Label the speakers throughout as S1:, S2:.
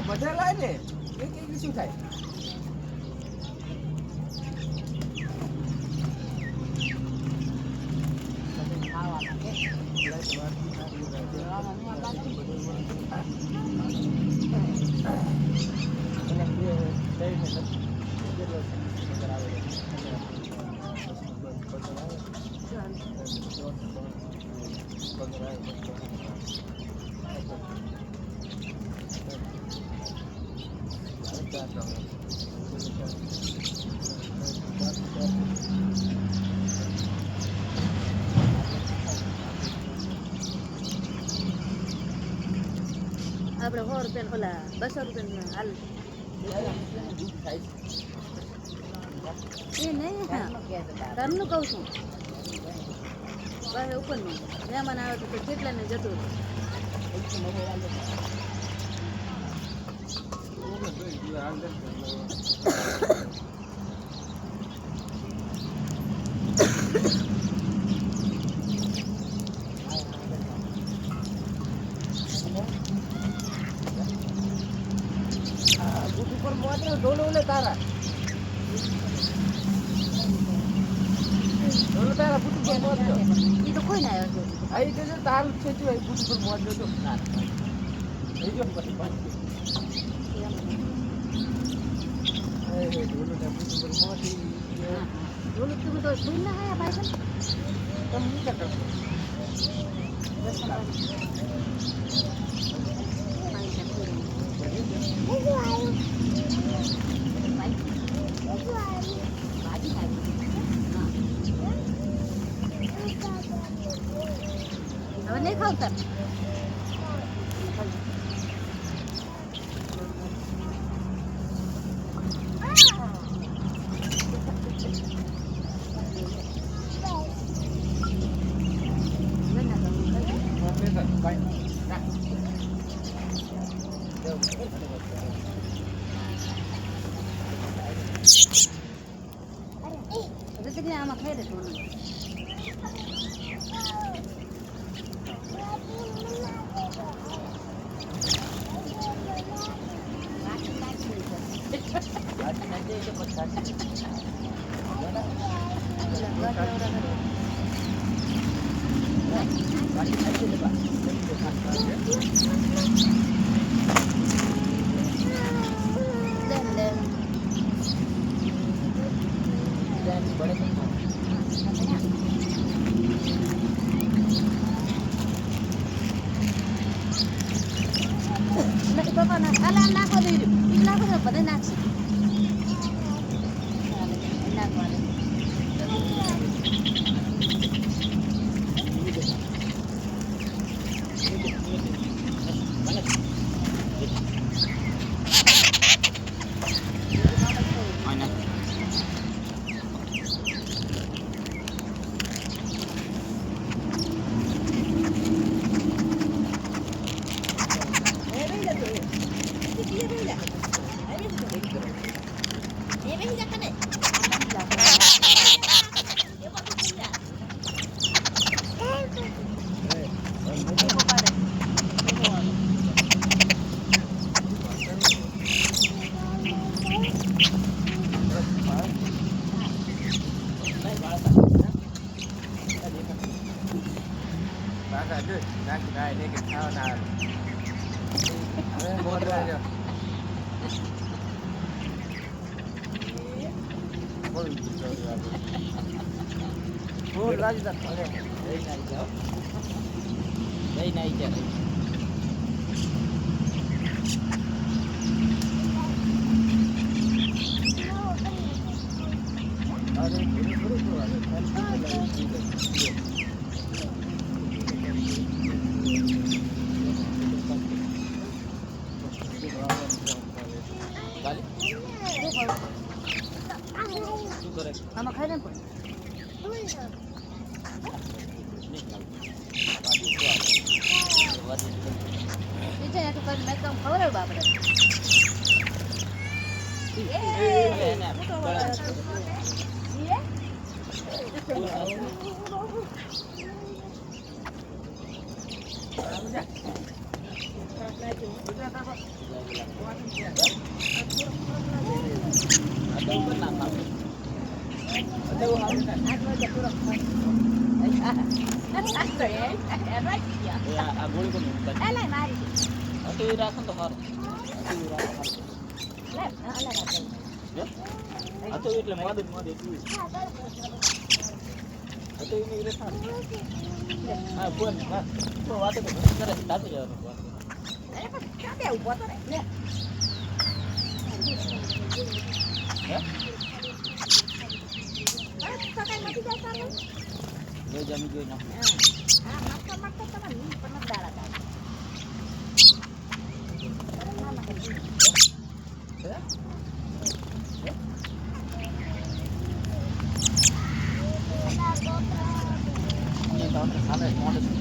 S1: બધા લાય ને એક શું થાય
S2: આપણે 100 રૂપિયા ઓલા 200 રૂપિયા હાલ એ નહીં હા ઘરનું કહું છું બસ ઉપરનું મહેમાન આવે તો કેટલાને જતું
S1: તારા
S2: એ તો કોઈ ના આવ્યો
S1: આઈ જશે તારું છે જો એ બુટ પર મોજ જો ના એ જો પછી એ ડોલો ને બુટ પર મોટી
S2: ડોલો તું તો સુઈ ના આયા ભાઈ
S1: તમ ની કરતો
S2: હવે નહીં ખાવતા આમાં ખાઈ દે થોડું નાખો દઈ નાખો બધે નાખશે નાખવાનું
S1: કાકા જો નાખી ગાય ને કે ખાવાના હવે મોટવા જો બોલ બોલ રાજદા અરે લઈ નાઈ જાઓ લઈ નાઈ જાઓ અરે
S2: આમાં ખાઈ ને પણ બીજા યાર તો મેં કામ ખબર બાપરે
S1: એટલે મદદ હા ફોન વાત કરે દાદુ જવાનું જમી જોઈ નાખ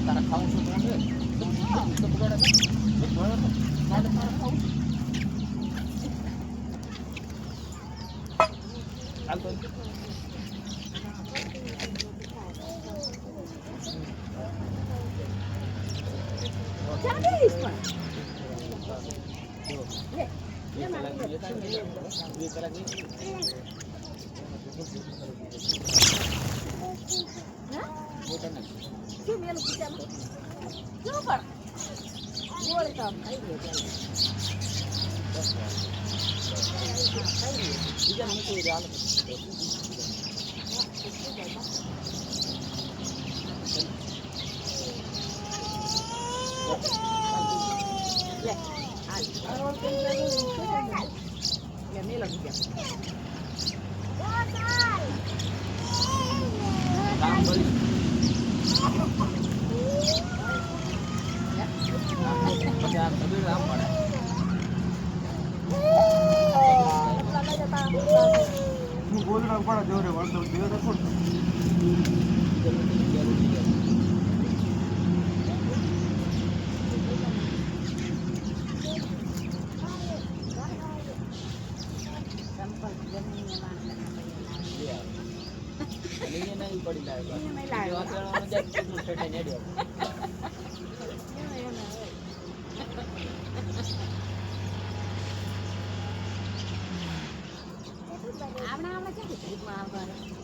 S1: તારા ખાવું છું બોલના પડે જોરે વળતો દેવ તો કોણ પડી લાગે આવના ક્યાંથી આવવાનું